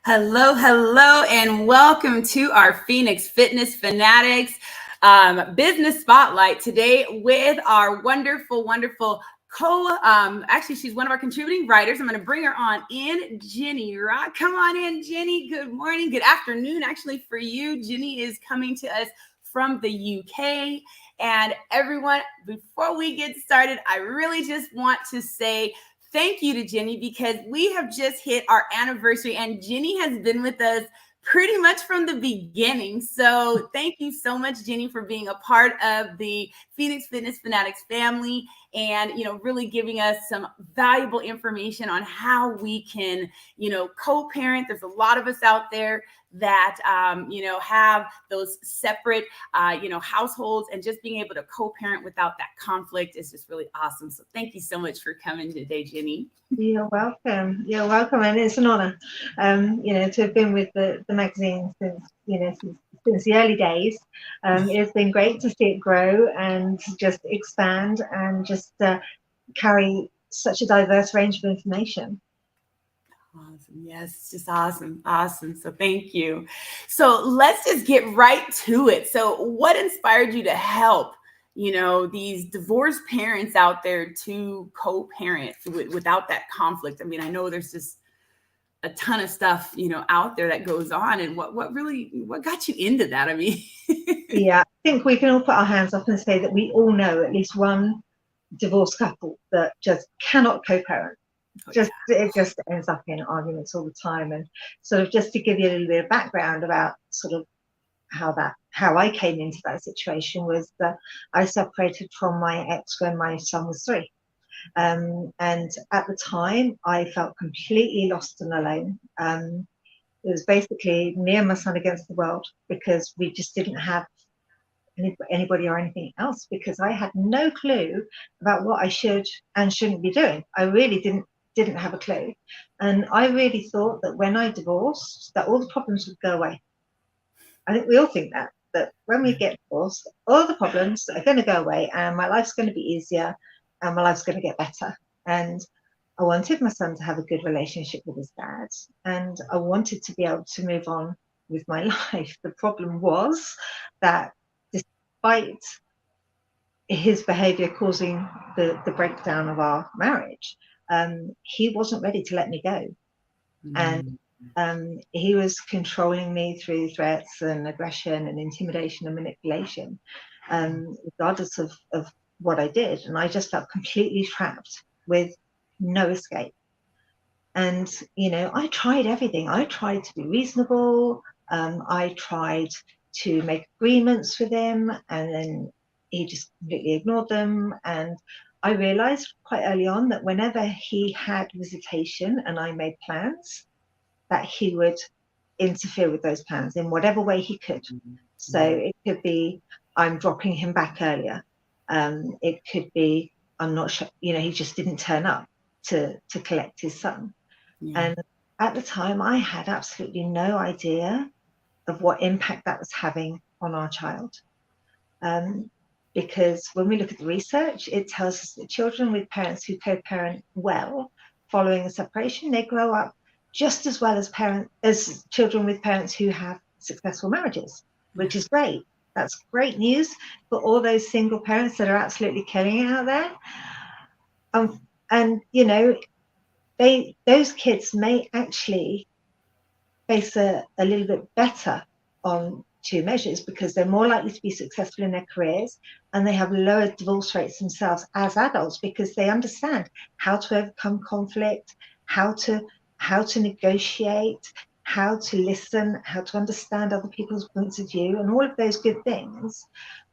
Hello, hello, and welcome to our Phoenix Fitness Fanatics Business Spotlight today with our wonderful actually, she's one of our contributing writers. I'm going to bring her on in, Jenni. Come on in, Jenni. Good morning, good afternoon, actually, for you. Jenni is coming to us from the UK. And everyone, before we get started, I really just want to say thank you to Jenni because we have just hit our anniversary and Jenni has been with us pretty much from the beginning. So thank you so much, Jenni, for being a part of the Phoenix Fitness Fanatics family and, really giving us some valuable information on how we can, co-parent. There's a lot of us out there that, have those separate, households, and just being able to co-parent without that conflict is just really awesome. So thank you so much for coming today, Jenni. You're welcome. You're welcome, and it's an honor, to have been with the magazine since the early days. It's been great to see it grow and just expand and just carry such a diverse range of information. Awesome. Yes, it's just awesome. Awesome. So thank you. So let's just get right to it. So what inspired you to help, these divorced parents out there to co-parent without that conflict? I mean, I know there's just a ton of stuff, out there that goes on. And what got you into that? I mean, Yeah, I think we can all put our hands up and say that we all know at least one divorced couple that just cannot co-parent. It just ends up in arguments all the time. And sort of just to give you a little bit of background about sort of how I came into that situation was that I separated from my ex when my son was 3. And at the time I felt completely lost and alone. It was basically me and my son against the world because we just didn't have anybody or anything else, because I had no clue about what I should and shouldn't be doing. I really didn't have a clue. And I really thought that when I divorced, that all the problems would go away. I think we all think that when we get divorced, all the problems are going to go away and my life's going to be easier and my life's going to get better. And I wanted my son to have a good relationship with his dad, and I wanted to be able to move on with my life. The problem was that despite his behavior causing the breakdown of our marriage, he wasn't ready to let me go. And he was controlling me through threats and aggression and intimidation and manipulation, regardless of what I did. And I just felt completely trapped with no escape. And, I tried everything. I tried to be reasonable. I tried to make agreements with him, and then he just completely ignored them. And I realized quite early on that whenever he had visitation and I made plans, that he would interfere with those plans in whatever way he could. So it could be I'm dropping him back earlier. It could be I'm not sure, he just didn't turn up to collect his son. Yeah. And at the time, I had absolutely no idea of what impact that was having on our child. Because when we look at the research, it tells us that children with parents who co-parent well following a separation, they grow up just as well as children with parents who have successful marriages, which is great. That's great news for all those single parents that are absolutely killing it out there. And those kids may actually face a little bit better on 2 measures because they're more likely to be successful in their careers, and they have lower divorce rates themselves as adults because they understand how to overcome conflict, how to negotiate, how to listen, how to understand other people's points of view, and all of those good things.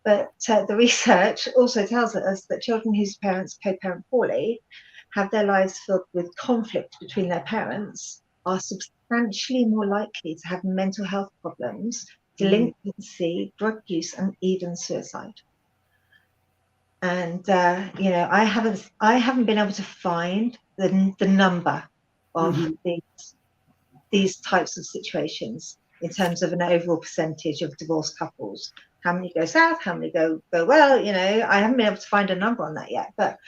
But the research also tells us that children whose parents co-parent poorly have their lives filled with conflict between their parents are substantially more likely to have mental health problems, delinquency, drug use, and even suicide. And I haven't been able to find the number of these types of situations in terms of an overall percentage of divorced couples. How many go south? How many go well? I haven't been able to find a number on that yet, but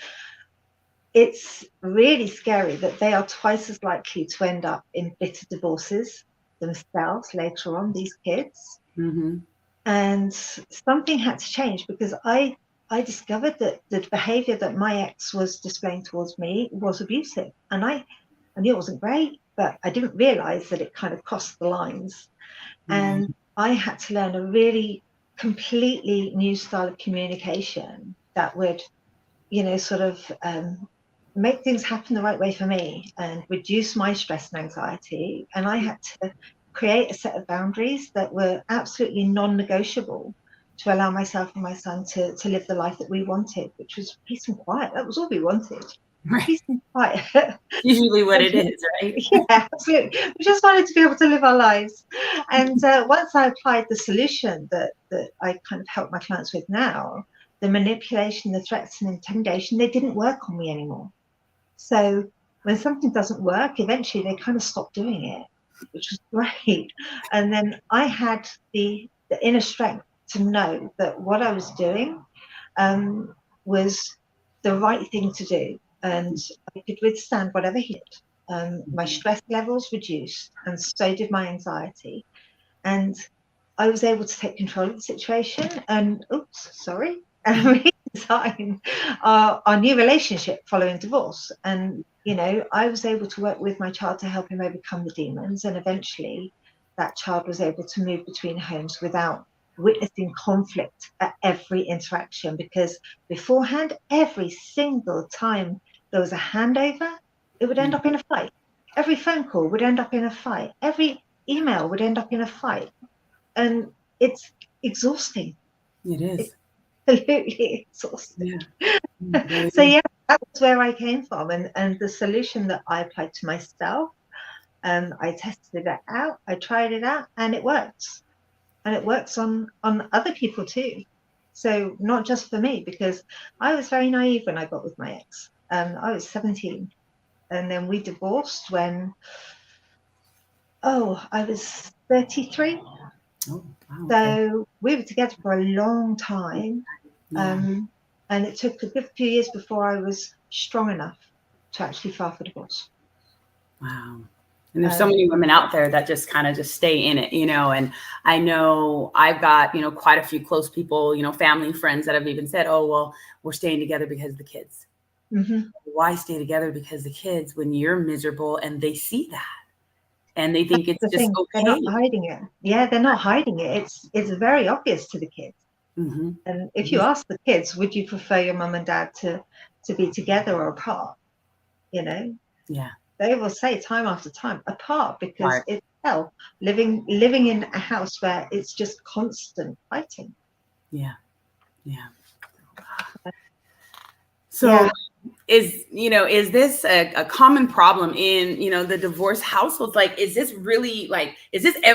it's really scary that they are twice as likely to end up in bitter divorces themselves later on, these kids. Mm-hmm. And something had to change, because I discovered that the behavior that my ex was displaying towards me was abusive. And I knew it wasn't great, but I didn't realize that it kind of crossed the lines. And I had to learn a really completely new style of communication that would, sort of make things happen the right way for me and reduce my stress and anxiety. And I had to create a set of boundaries that were absolutely non-negotiable to allow myself and my son to live the life that we wanted, which was peace and quiet. That was all we wanted. Right. Peace and quiet. Usually what it is, right? Yeah, absolutely. We just wanted to be able to live our lives. And once I applied the solution that I kind of help my clients with now, the manipulation, the threats and intimidation, they didn't work on me anymore. So when something doesn't work, eventually they kind of stop doing it, which was great. And then I had the inner strength to know that what I was doing was the right thing to do. And I could withstand whatever hit. My stress levels reduced, and so did my anxiety. And I was able to take control of the situation and, redesign our new relationship following divorce. And, I was able to work with my child to help him overcome the demons. And eventually that child was able to move between homes without witnessing conflict at every interaction, because beforehand, every single time there was a handover, it would end up in a fight. Every phone call would end up in a fight. Every email would end up in a fight. And it's exhausting. It is. It's absolutely exhausting. Yeah. So yeah, that was where I came from. And the solution that I applied to myself, I tested it out, I tried it out, and it works. And it works on other people too. So not just for me, because I was very naive when I got with my ex. I was 17. And then we divorced when, I was 33. Oh, wow. So we were together for a long time. Yeah. And it took a good few years before I was strong enough to actually file for divorce. Wow. And there's so many women out there that just kind of just stay in it, and I know I've got, quite a few close people, family, friends that have even said, oh, well, we're staying together because of the kids. Mm-hmm. Why stay together because of the kids when you're miserable and they see that and they think it's just okay? They're not hiding it. Yeah, they're not hiding it. It's very obvious to the kids. Mm-hmm. And if you ask the kids, would you prefer your mum and dad to be together or apart? Yeah. They will say time after time apart, because it's hell living in a house where it's just constant fighting. Yeah. So is this a common problem in, the divorce households? Like, is this really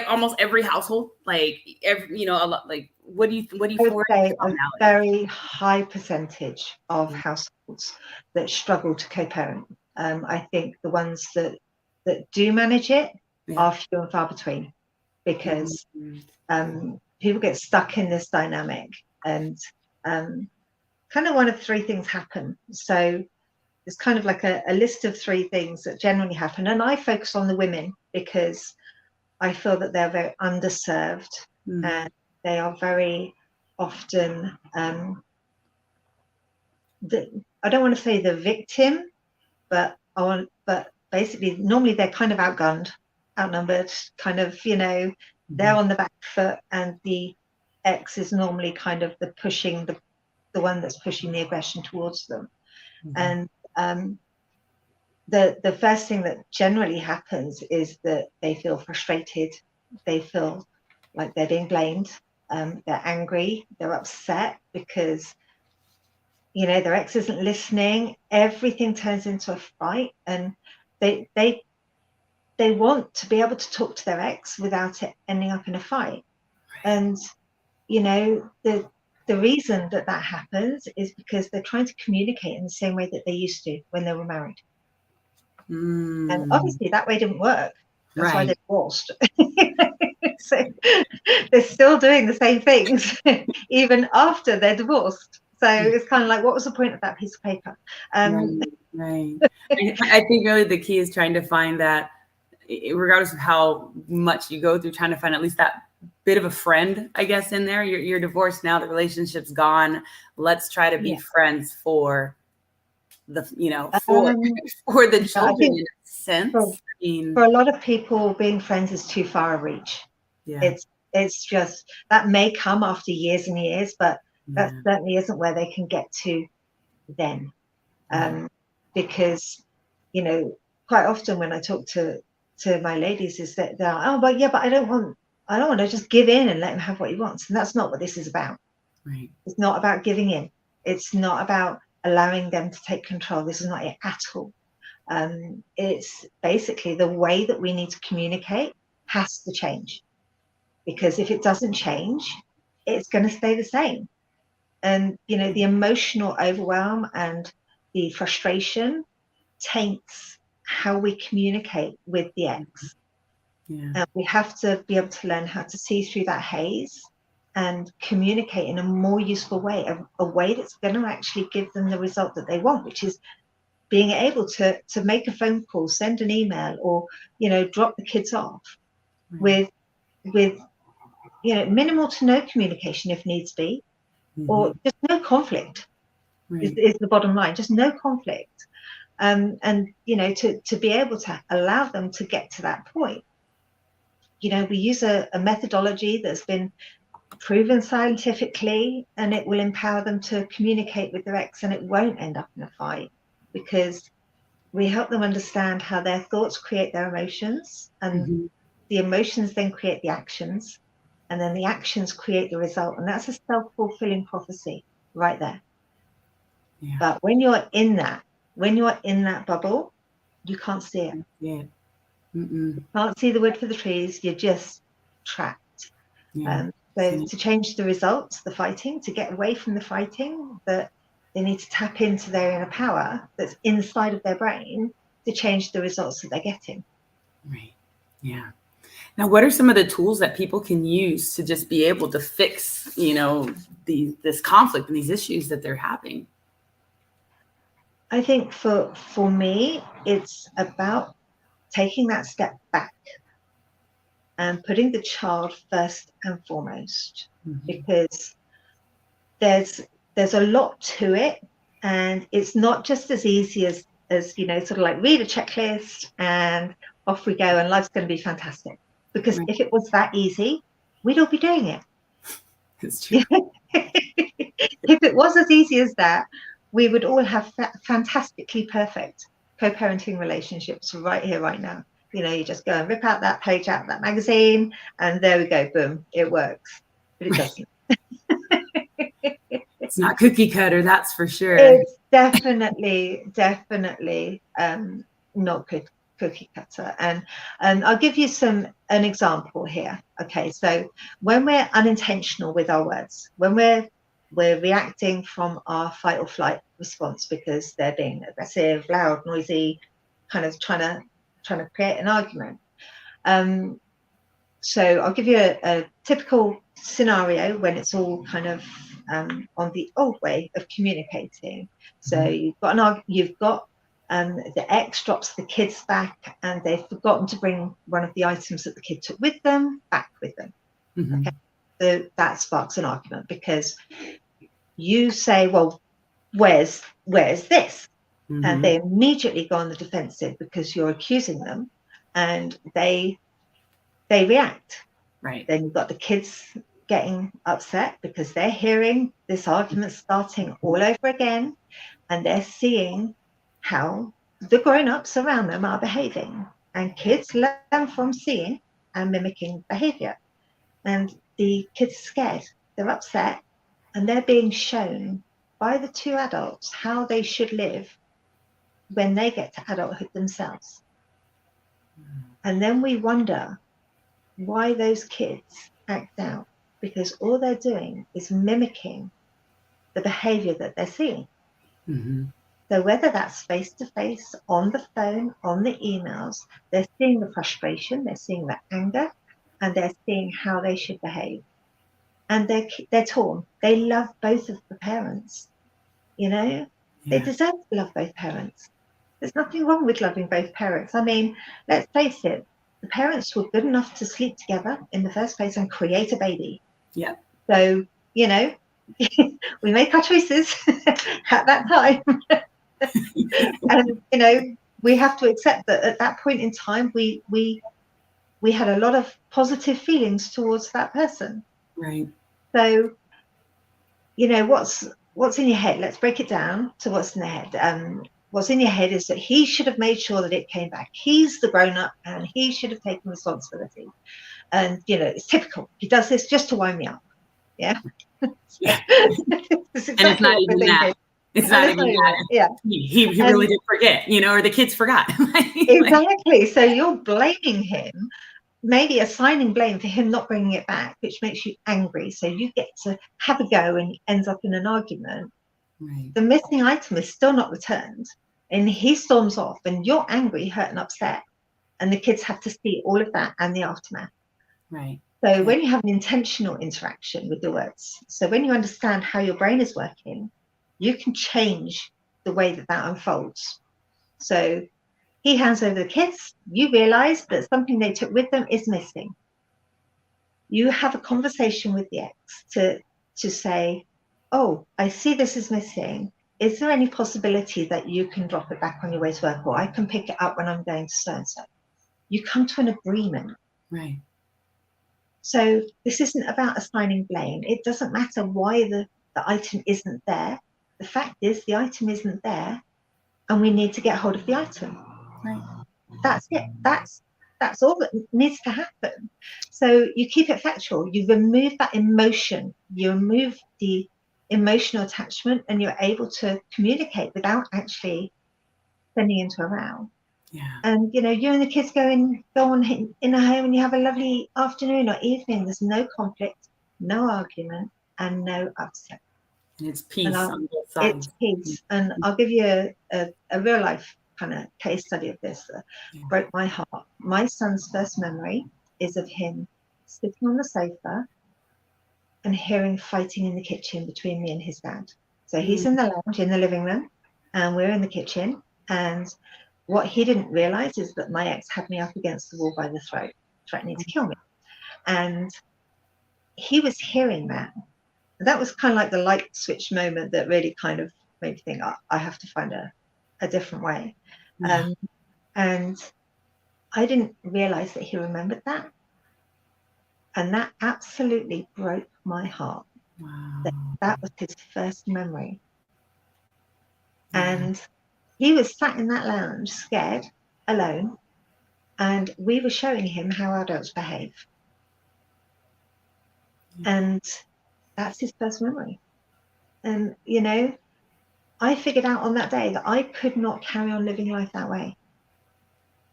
almost every household? Like every, a lot, like, what do you I would say a very high percentage of households that struggle to co-parent. I think the ones that do manage it are few and far between, because people get stuck in this dynamic, and kind of one of three things happen. So it's kind of like a list of three things that generally happen. And I focus on the women because I feel that they're very underserved, and they are very often, I don't want to say the victim, but basically normally they're kind of outgunned, outnumbered, kind of, they're on the back foot, and the ex is normally kind of the one that's pushing the aggression towards them. And the first thing that generally happens is that they feel frustrated, they feel like they're being blamed, they're angry, they're upset because their ex isn't listening. Everything turns into a fight, and they want to be able to talk to their ex without it ending up in a fight. And the reason that happens is because they're trying to communicate in the same way that they used to when they were married. And obviously that way didn't work. That's why they divorced. So they're still doing the same things even after they're divorced. So it's kind of like, what was the point of that piece of paper? Right. I think really the key is trying to find that, regardless of how much you go through trying to find at least that bit of a friend, I guess, in there. You're divorced now, the relationship's gone. Let's try to be friends for the, for the children, I think in a sense. For a lot of people, being friends is too far a reach. Yeah. It's just, that may come after years and years, but that certainly isn't where they can get to then. Because, quite often when I talk to my ladies, is that they're, but I don't want to just give in and let him have what he wants. And that's not what this is about. Right. It's not about giving in. It's not about allowing them to take control. This is not it at all. It's basically the way that we need to communicate has to change, because if it doesn't change, it's going to stay the same. And the emotional overwhelm and the frustration taints how we communicate with the ex. And we have to be able to learn how to see through that haze and communicate in a more useful way, a way that's going to actually give them the result that they want, which is being able to make a phone call, send an email, or drop the kids off with minimal to no communication if needs be, or just no conflict is the bottom line, just no conflict. And to be able to allow them to get to that point, we use a methodology that's been proven scientifically, and it will empower them to communicate with their ex, and it won't end up in a fight, because we help them understand how their thoughts create their emotions, and the emotions then create the actions, and then the actions create the result. And that's a self-fulfilling prophecy right there. Yeah. But when you're in that bubble, you can't see it. Yeah. You can't see the wood for the trees. You're just trapped. Yeah. So to change the results, the fighting, to get away from the fighting, that they need to tap into their inner power that's inside of their brain to change the results that they're getting. Right. Yeah. Now, what are some of the tools that people can use to just be able to fix, this conflict and these issues that they're having? I think for me, it's about taking that step back and putting the child first and foremost, because there's a lot to it, and it's not just as easy as sort of like read a checklist and off we go and life's going to be fantastic. Because if it was that easy, we'd all be doing it. It's true. If it was as easy as that, we would all have fantastically perfect co-parenting relationships right here, right now. You just go and rip out that page out of that magazine, and there we go, boom, it works. But it doesn't. It's not cookie cutter, that's for sure. It's definitely not cookie cutter. And I'll give you an example here. Okay, so when we're unintentional with our words, when we're reacting from our fight or flight response because they're being aggressive, loud, noisy, kind of trying to create an argument. So I'll give you a typical scenario when it's all kind of on the old way of communicating. So you've got the ex drops the kids back, and they've forgotten to bring one of the items that the kid took with them back with them. Okay, so that sparks an argument, because you say, well, where's this? And they immediately go on the defensive because you're accusing them, and they react. Right. Then you've got the kids getting upset because they're hearing this argument starting all over again, and they're seeing how the grown-ups around them are behaving. And kids learn from seeing and mimicking behavior. And the kids are scared, they're upset, and they're being shown by the two adults how they should live when they get to adulthood themselves. And then we wonder why those kids act out, because all they're doing is mimicking the behavior that they're seeing. So whether that's face-to-face, on the phone, on the emails, they're seeing the frustration, they're seeing the anger, and they're seeing how they should behave. And they're torn. They love both of the parents. They deserve to love both parents. There's nothing wrong with loving both parents. I mean, let's face it, the parents were good enough to sleep together in the first place and create a baby. Yeah. So, you know, we make our choices at that time. And, you know, we have to accept that at that point in time, we had a lot of positive feelings towards that person. Right. So, you know, what's in your head? Let's break it down to what's in the head. What's in your head is that he should have made sure that it came back. He's the grown-up and he should have taken responsibility. And, you know, it's typical. He does this just to wind me up. Yeah. Yeah. It's And it's not even that. It's not even that. Yeah. He really did forget, you know, or the kids forgot. Exactly. So you're blaming him, maybe assigning blame for him not bringing it back, which makes you angry. So you get to have a go and it ends up in an argument. Right. The missing item is still not returned. And he storms off and you're angry, hurt and upset. And the kids have to see all of that and the aftermath. Right. So when you have an intentional interaction with the words, so when you understand how your brain is working, you can change the way that that unfolds. So he hands over the kids, you realize that something they took with them is missing. You have a conversation with the ex to say, oh, I see this is missing. Is there any possibility that you can drop it back on your way to work, or I can pick it up when I'm going to so-and-so? You come to an agreement. Right. So this isn't about assigning blame. It doesn't matter why the item isn't there. The fact is the item isn't there and we need to get hold of the item. Right. That's it. That's all that needs to happen. So you keep it factual. You remove that emotion. You remove the emotional attachment and you're able to communicate without actually sending into a row. Yeah. And, you know, you and the kids go on in a home and you have a lovely afternoon or evening. There's no conflict, no argument, and no upset. And it's peace on both sides. It's peace. And I'll give you a real life kind of case study of this that broke my heart. My son's first memory is of him sitting on the sofa and hearing fighting in the kitchen between me and his dad. So he's in the lounge in the living room and we're in the kitchen, and what he didn't realize is that my ex had me up against the wall by the throat, threatening to kill me. And he was hearing that. That was kind of like the light switch moment that really kind of made me think, I have to find a different way. And I didn't realize that he remembered that. And that absolutely broke my heart. Wow. That was his first memory. And he was sat in that lounge, scared, alone, and we were showing him how adults behave. And that's his first memory. And, you know, I figured out on that day that I could not carry on living life that way.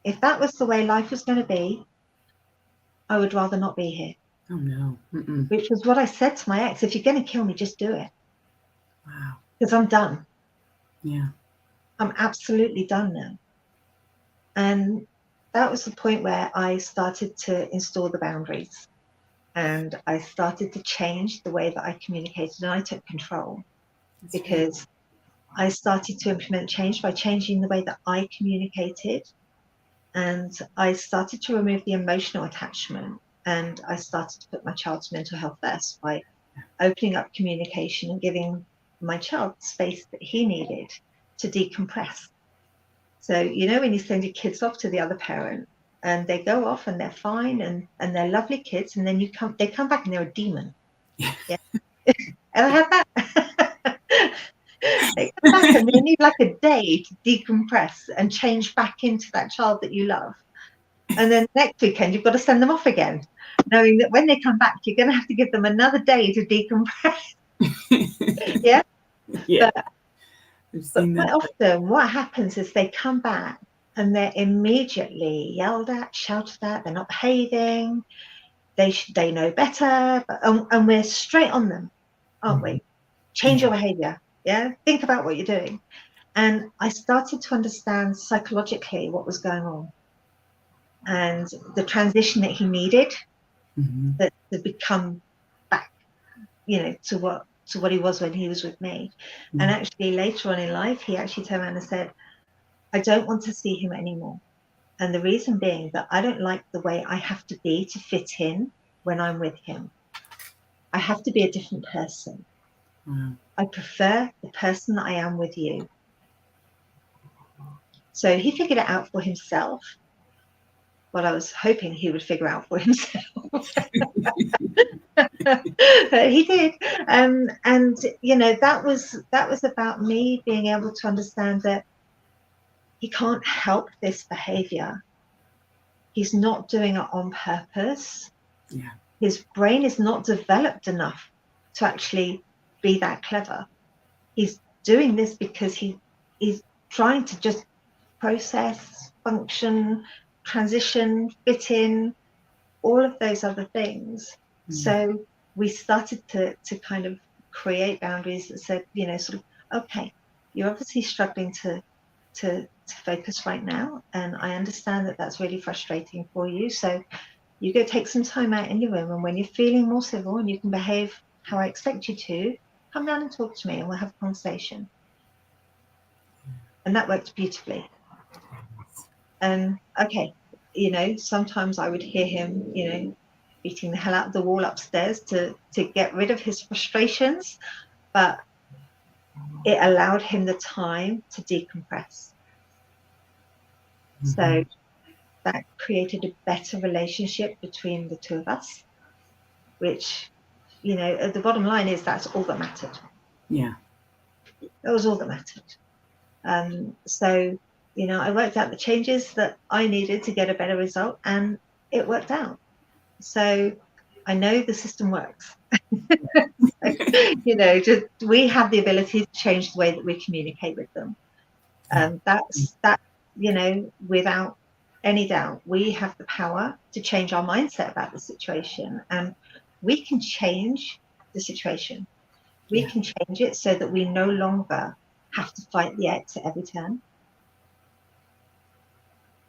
If that was the way life was going to be, I would rather not be here. Oh, no. Mm-mm. Which was what I said to my ex, if you're going to kill me, just do it. Wow. Because I'm done. Yeah. I'm absolutely done now. And that was the point where I started to install the boundaries. And I started to change the way that I communicated, and I took control. Because I started to implement change by changing the way that I communicated. And I started to remove the emotional attachment. And I started to put my child's mental health first by opening up communication and giving my child the space that he needed to decompress. So, you know, when you send your kids off to the other parent and they go off and they're fine and they're lovely kids, and then they come back and they're a demon. Yeah. Ever had that? They come back and they need like a day to decompress and change back into that child that you love. And then next weekend, you've got to send them off again, knowing that when they come back, you're going to have to give them another day to decompress. Yeah? Yeah. But quite often, what happens is they come back and they're immediately yelled at, shouted at, they're not behaving, they know better, and we're straight on them, aren't we? Change your behavior. Yeah? Think about what you're doing. And I started to understand psychologically what was going on. And the transition that he needed that to become back, you know, to what he was when he was with me. And actually later on in life, he actually turned around and said, I don't want to see him anymore. And the reason being that I don't like the way I have to be to fit in when I'm with him. I have to be a different person. I prefer the person that I am with you. So he figured it out for himself. What I was hoping he would figure out for himself. He did. And that was about me being able to understand that he can't help this behavior. He's not doing it on purpose. Yeah. His brain is not developed enough to actually be that clever. He's doing this because he's trying to just process, function, transition, fit in, all of those other things. So we started to kind of create boundaries that said, sort of, okay, you're obviously struggling to focus right now, and I understand that that's really frustrating for you. So you go take some time out in your room, and when you're feeling more civil and you can behave how I expect you to, come down and talk to me, and we'll have a conversation. And that worked beautifully. Okay, sometimes I would hear him, beating the hell out of the wall upstairs to get rid of his frustrations, but it allowed him the time to decompress. So that created a better relationship between the two of us, which, the bottom line is that's all that mattered. Yeah. That was all that mattered. So, I worked out the changes that I needed to get a better result, and it worked out. So I know the system works. Just we have the ability to change the way that we communicate with them. That's without any doubt, we have the power to change our mindset about the situation, and we can change the situation. We can change it so that we no longer have to fight the ex at every turn.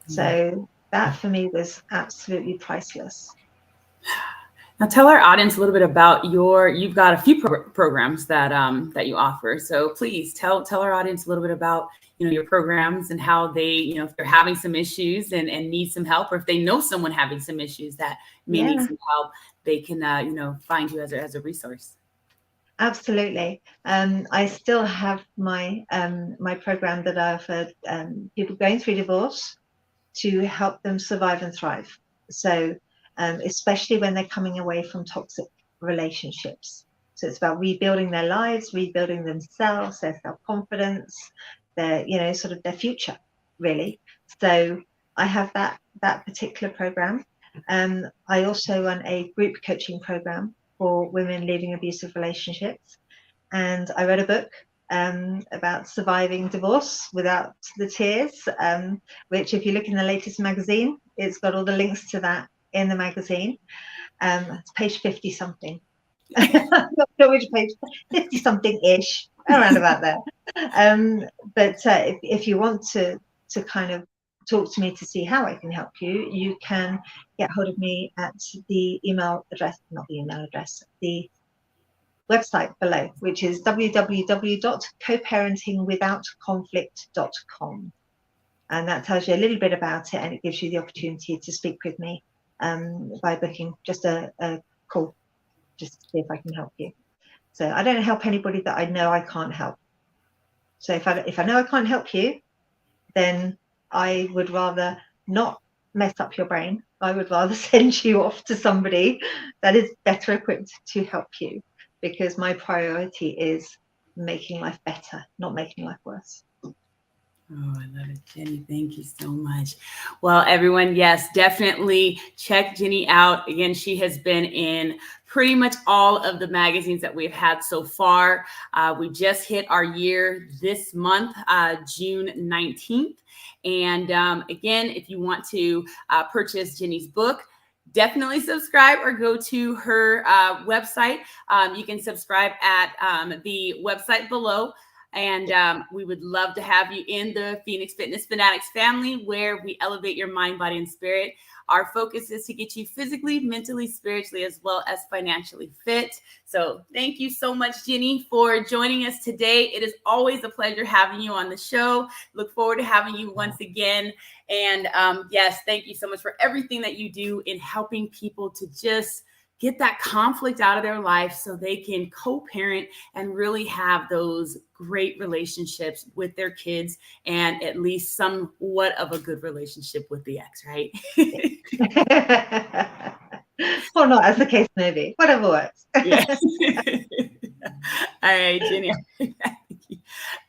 So that for me was absolutely priceless. Now tell our audience a little bit about you've got a few programs that you offer. So please tell our audience a little bit about, your programs and how they, if they're having some issues and need some help, or if they know someone having some issues that may need some help, they can, find you as a resource. Absolutely. I still have my program that I offer people going through divorce to help them survive and thrive. So especially when they're coming away from toxic relationships. So it's about rebuilding their lives, rebuilding themselves, their self-confidence, their, sort of their future, really. So I have that particular program. I also run a group coaching program for women leaving abusive relationships. And I read a book about surviving divorce without the tears, which if you look in the latest magazine, it's got all the links to that in the magazine. It's page 50 something. Not sure which page, 50 something ish, around about there. But if you want to kind of talk to me to see how I can help you, you can get hold of me at the website below, which is www.coparentingwithoutconflict.com. And that tells you a little bit about it, and it gives you the opportunity to speak with me by booking just a call, just to see if I can help you. So I don't help anybody that I know I can't help. So if I know I can't help you, then I would rather not mess up your brain. I would rather send you off to somebody that is better equipped to help you, because my priority is making life better, not making life worse. Oh, I love it, Jenni. Thank you so much. Well, everyone, yes, definitely check Jenni out. Again, she has been in pretty much all of the magazines that we've had so far. We just hit our year this month, June 19th. And again, if you want to purchase Jenni's book, definitely subscribe or go to her website. You can subscribe at the website below. And we would love to have you in the Phoenix Fitness Fanatics family, where we elevate your mind, body, and spirit. Our focus is to get you physically, mentally, spiritually, as well as financially fit. So thank you so much, Jenni, for joining us today. It is always a pleasure having you on the show. Look forward to having you once again. And yes, thank you so much for everything that you do in helping people to just get that conflict out of their life so they can co-parent and really have those great relationships with their kids, and at least somewhat of a good relationship with the ex, right? Or not, as the case may be. Whatever works. Yeah. All right, Jenni.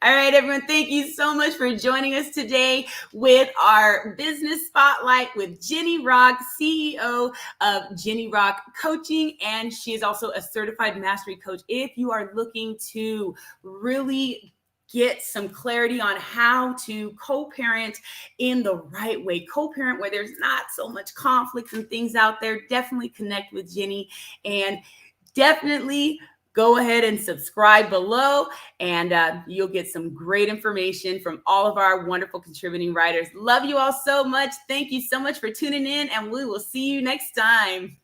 All right, everyone. Thank you so much for joining us today with our business spotlight with Jenni Rock, CEO of Jenni Rock Coaching, and she is also a certified mastery coach. If you are looking to really get some clarity on how to co-parent in the right way, co-parent where there's not so much conflict and things out there, definitely connect with Jenni, and definitely go ahead and subscribe below, and you'll get some great information from all of our wonderful contributing writers. Love you all so much. Thank you so much for tuning in, and we will see you next time.